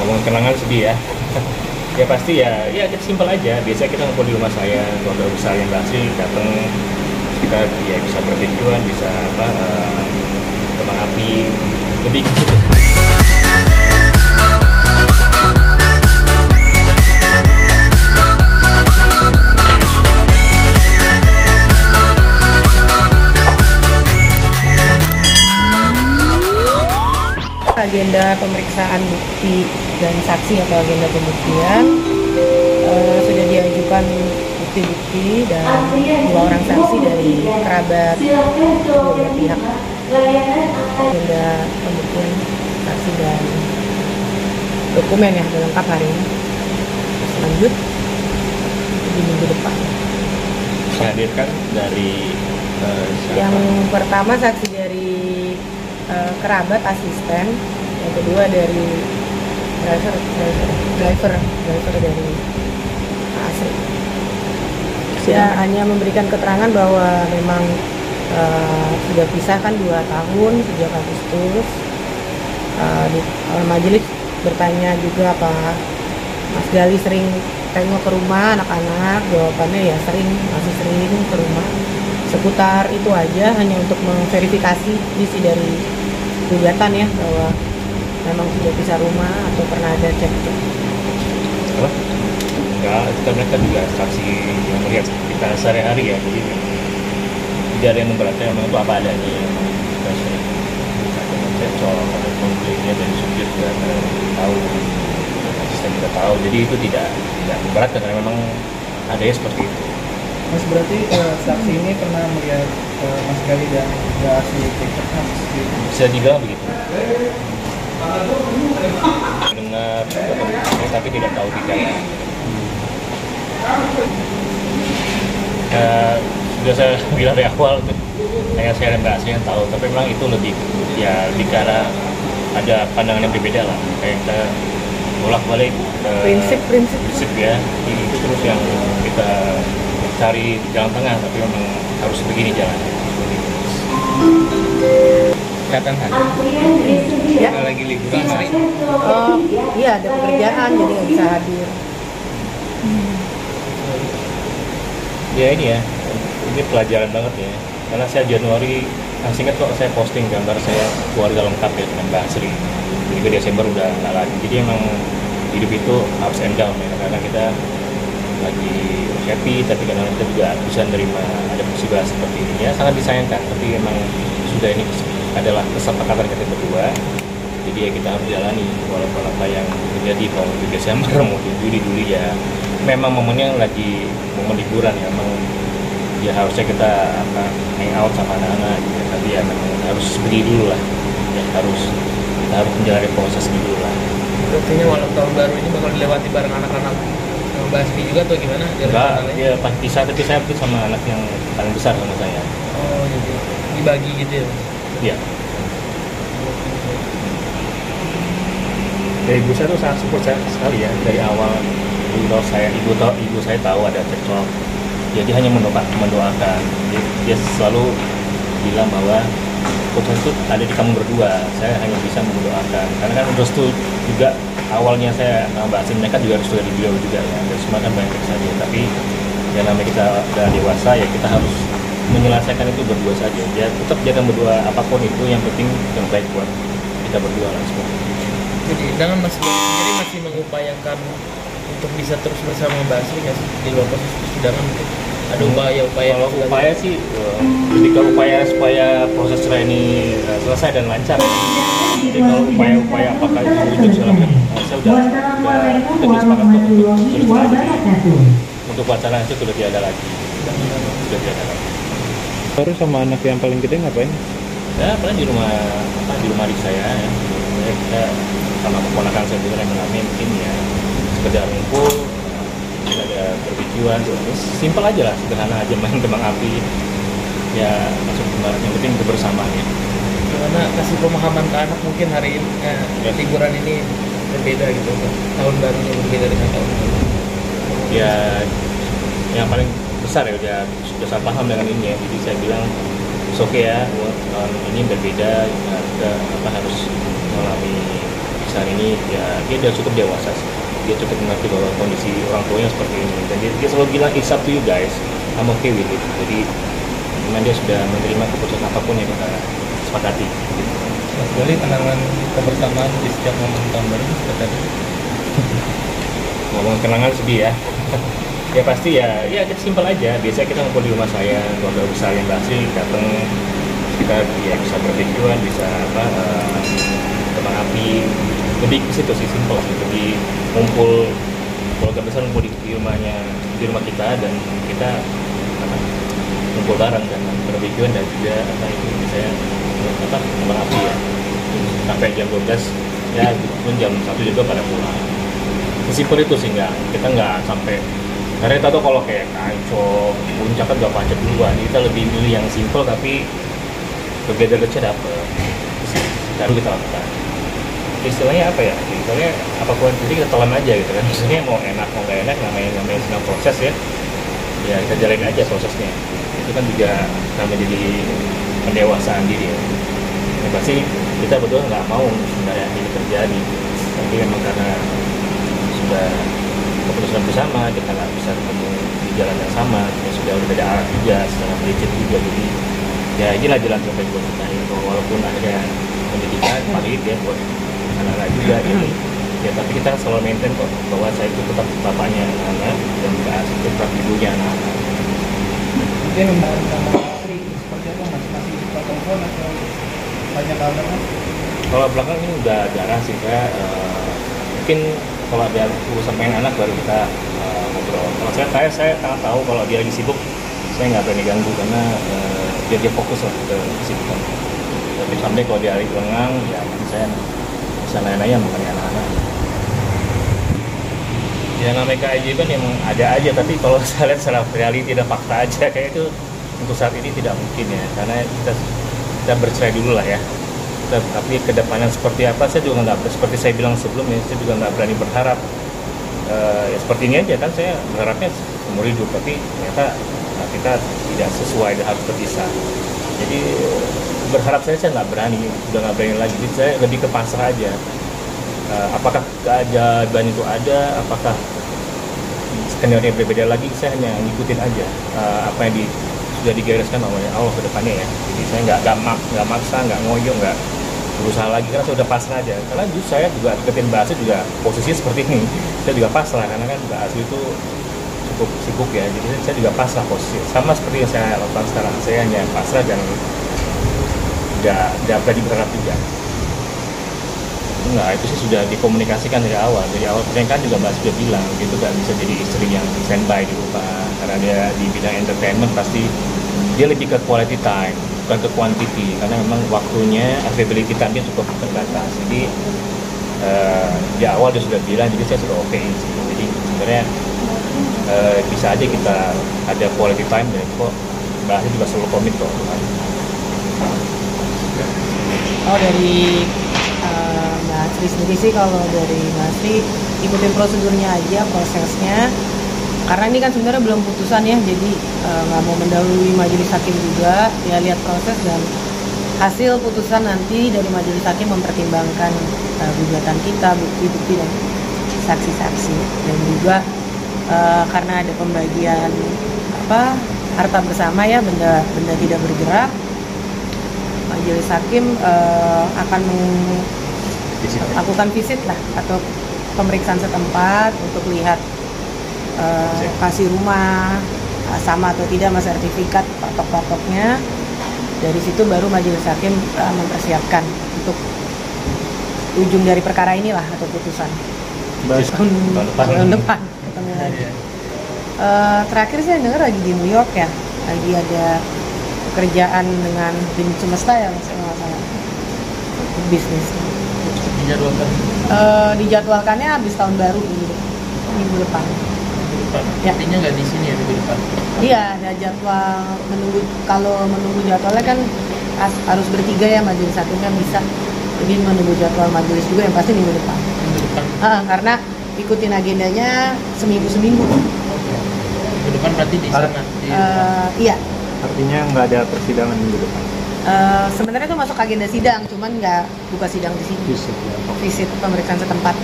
ngomong kenangan sedih ya. Ya pasti ya kita simpel aja. Biasa kita ngumpul di rumah saya, keluarga besar yang asli datang, kita ya bisa barbekyuan, bisa apa, kembang api, lebih gitu. Agenda pemeriksaan bukti dan saksi atau agenda pembuktian sudah diajukan bukti-bukti dan 2 orang saksi dari kerabat kedua pihak. Agenda pembuktian saksi dan dokumen ya lengkap hari ini. Lanjut di minggu depan. Dihadirkan dari yang pertama saksi dari kerabat asisten, yang kedua dari driver dari Asri. Saya hanya memberikan keterangan bahwa memang sudah pisah kan 2 tahun sejak Agustus. Di awal majelis bertanya juga apa Mas Gali sering tengok ke rumah anak-anak, jawabannya ya sering, masih sering ke rumah. Seputar itu aja, hanya untuk memverifikasi isi dari gugatan ya, bahwa memang sudah pisah rumah atau pernah ada cekcok. Enggak, kita mereka juga saksi yang melihat kita sehari-hari ya, jadi tidak ada yang memberatkan, memang itu apa adanya. Kita sering ada cekcok, ada konfliknya dari supir juga tahu, asisten juga tahu, jadi itu tidak memberatkan karena memang adanya seperti itu. Mas, berarti saksi ini pernah melihat Mas Gali dan Mbak Asri cekcok, Mas? Bisa dibilang begitu. Dengar tapi tidak tahu detailnya. Sudah saya bilang dari awal tuh, saya dan Mbak Asri yang tahu, tapi memang itu lebih karena ada pandangan yang berbeda lah. Kayak kita bolak-balik prinsip ya, itu terus yang kita cari jalan tengah, tapi memang harus begini jalannya. Kelihatan kan? Ya. Lagi liburan Sri? Oh iya, ada pekerjaan jadi nggak bisa hadir. Ya ini pelajaran banget ya, karena saya Januari, masih ingat kok saya posting gambar saya keluarga lengkap ya dengan Mbak Asri. Jadi ke Desember udah nggak lagi, jadi emang hidup itu ups and down ya, karena kita lagi happy, tapi kadang kita juga bisa menerima ada musibah seperti ini ya, sangat disayangkan, tapi emang sudah ini adalah kesepakatan kita berdua, jadi ya kita harus jalani walaupun apa yang terjadi kalau di Desember mau di Juli ya, memang momennya lagi momen liburan ya, memang ya harusnya kita hang out sama anak-anak gitu, tapi ya memang harus begini dulu lah ya, kita harus menjalani proses dulu lah. Artinya walau tahun baru ini bakal dilewati bareng anak-anak Mbak Asri juga atau gimana? Enggak, ya pasti tapi saya tuh sama anak yang paling besar sama saya. Oh jadi dibagi gitu ya? Iya. Dari ibu saya tuh sangat support saya sekali ya, dari awal ibu saya tahu ada cekcok, jadi hanya mendoakan. Dia selalu bilang bahwa proses itu ada di kamu berdua, saya hanya bisa mendoakan, karena kan restu juga awalnya saya Mbak Asri mereka juga restu dari beliau juga ya, dan semua kan baik saja, tapi yang namanya kita udah dewasa ya kita harus menyelesaikan itu berdua saja ya, tetap jangan berdua apapun itu, yang penting yang baik buat kita berdua lah seperti itu. Jadi dengan Mas Gali sendiri masih mengupayakan untuk bisa terus bersama Mbak Asri nggak sih di luar proses persidangan mungkin? Ada upaya? Kalau upaya sih lebih ke upaya supaya proses cerai ini selesai dan lancar. Jadi kalau upaya apakah itu wujud segala macam, saya udah kita sudah sepakat untuk wacana itu sudah tidak ada lagi. Baru sama anak yang paling gede ngapain? Ya paling di rumah adik saya ya. Kita sama keponakan saya juga yang mengalami mungkin ya sekedar ngumpul, ada barbekyuan, simpel aja lah, sederhana aja, main kembang api ya, masuk kembali, yang penting kebersamaannya. Gimana kasih pemahaman ke anak mungkin hari ini liburan ini berbeda gitu, tahun barunya berbeda dengan tahun baru. Ya yang paling besar ya sudah saya paham dengan ini ya, jadi saya bilang oke ya, tahun ini berbeda, kita harus mengalami besar ini ya dia udah cukup dewasa sih. Dia cukup mengerti bahwa kondisi orang tuanya seperti ini, dan dia selalu bilang it's up to you guys, I'm okay with it. Jadi memang dia sudah menerima keputusan apapun yang kita sepakati gitu. Sekali kenangan kebersamaan di setiap momen tahun baru seperti tadi. Ngomong kenangan sedih ya. Ya pasti ya kita simpel aja. Biasanya kita ngumpul di rumah saya, keluarga besar yang Basri datang, kita ya bisa barbekyuan, bisa kembang api, lebih ke situ sih, simpel sih. Jadi ngumpul keluarga besar ngumpul di rumah kita, dan kita ngumpul bareng dan barbekyuan, dan juga itu misalnya kembang api ya sampai jam 12 ya, pun jam 1 juga pada pulang. Sesimpel itu sih, kita nggak sampai, karena kita tuh kalau kayak Ancol, Puncak kan gak macet duluan. Kita lebih milih yang simple tapi together-nya dapet, baru kita lakukan. Istilahnya apa ya? Istilahnya apapun jadi kita telan aja gitu kan. Maksudnya mau enak mau nggak enak, namanya sedang proses ya. Ya kita jalanin aja prosesnya. Itu kan juga namanya jadi pendewasaan diri ya. Yang pasti kita betul nggak mau sebenarnya ini terjadi, tapi memang karena sudah keputusan bersama, kita nggak bisa ketemu di jalan yang sama, ya sudah berbeda arah juga, secara prinsip juga. Jadi ya inilah jalan terbaik buat kita ya. Walaupun ada pendidikan valid ya buat anak-anak juga gitu. Ya tapi kita selalu maintain kok bahwa saya itu tetap bapaknya anak-anak, dan Mbak Asri itu tetap ibunya anak-anak. Mungkin sama Asri seperti apa mas? Masih suka telepon atau banyak kabar mas? Kalau belakang ini udah jarang sih, saya mungkin kalau ada urusan main anak baru kita ngobrol. Kalau saya sangat tahu kalau dia lagi sibuk, saya nggak berani ganggu karena dia fokus lah ke kesibukan. Tapi sampai kalau dia lagi lengang, ya saya bisa nanya-nanya mengenai anak-anak. Ya namanya keajaiban emang ada aja, tapi kalau saya lihat secara reality dan fakta aja kayak itu untuk saat ini tidak mungkin ya, karena kita bercerai dulu lah ya. Tapi kedepannya seperti apa saya juga nggak, seperti saya bilang sebelumnya, saya juga nggak berani berharap ya seperti ini aja kan. Saya berharapnya umur hidup, tapi ternyata kita tidak sesuai dan harus berpisah. Jadi berharap saya nggak berani, udah nggak berani lagi. Jadi saya lebih ke pasrah aja. Apakah keajaiban itu ada, apakah skenario berbeda lagi, saya hanya ngikutin aja apa yang sudah digariskan oleh Allah ke depannya ya. Jadi saya nggak maksa, nggak ngoyo, nggak berusaha lagi, karena saya udah pasrah aja. Karena justru saya juga deketin Mbak Asri juga posisinya seperti ini, saya juga pasrah karena kan Mbak Asri itu cukup sibuk ya, jadi saya juga pasrah posisi sama seperti yang saya lakukan sekarang. Saya hanya pasrah dan nggak berani berharap juga. Enggak, itu sih sudah dikomunikasikan dari awal pernikahan juga Mbak Asri sudah bilang gitu, nggak bisa jadi istri yang standby di rumah, karena dia di bidang entertainment pasti dia lebih ke quality time bukan ke quantity, karena memang waktunya availability time dia cukup terbatas. Jadi di awal dia sudah bilang, jadi saya sudah oke sih. Jadi sebenarnya bisa aja kita ada quality time, dan kok Mbak Asri juga selalu komit kok. Oh dari Mbak Asri sendiri sih, kalau dari Mbak Asri ikutin prosedurnya aja, prosesnya. Karena ini kan sebenarnya belum putusan ya, jadi nggak mau mendahului majelis hakim juga. Ya lihat proses dan hasil putusan nanti dari majelis hakim mempertimbangkan gugatan kita, bukti-bukti dan saksi-saksi. Dan juga karena ada pembagian harta bersama ya, benda tidak bergerak, majelis hakim akan melakukan visit lah atau pemeriksaan setempat untuk lihat lokasi rumah sama atau tidak sama sertifikat patok-patoknya. Dari situ baru majelis hakim mempersiapkan untuk ujung dari perkara inilah atau putusan tahun depan. Terakhir saya dengar lagi di New York ya, lagi ada pekerjaan dengan tim semesta ya, saya nggak salah, bisnis. Dijadwalkannya habis tahun baru minggu depan. Ya. Artinya nggak di sini ya, minggu depan? Iya, ada jadwal menunggu jadwalnya kan harus bertiga ya majelis hakimnya bisa. Jadi menunggu jadwal majelis juga yang pasti minggu depan. Minggu depan. Karena ikutin agendanya seminggu. Minggu depan berarti di sana. Iya. Artinya nggak ada persidangan minggu depan. Sebenarnya itu masuk agenda sidang, cuman nggak buka sidang di sini. Visit pemeriksaan setempat.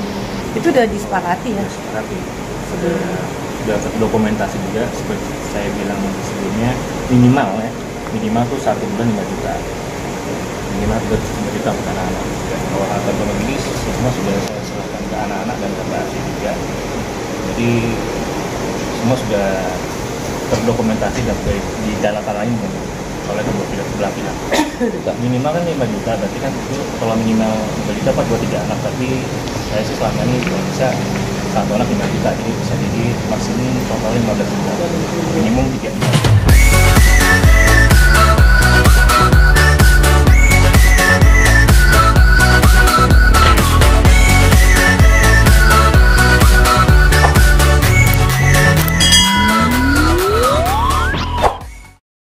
Itu udah disepakati ya. Tapi Sebelumnya. udah terdokumentasi juga seperti saya bilang sebelumnya, minimal tuh 1 bulan 5 juta, minimal 5 juta untuk anak-anak. Dan kalau harga ekonomi semua sudah saya serahkan ke anak-anak dan ke Mbak Asri juga, jadi semua sudah terdokumentasi dan ditandatangani oleh kedua belah pihak. Minimal kan 5 juta, berarti kan itu kalau minimal 5 juta Pak 2-3 anak, tapi saya sih selama ini kalau bisa 1 anak 5 juta, jadi bisa jadi maksimum total 15 juta, minimum 3 juta.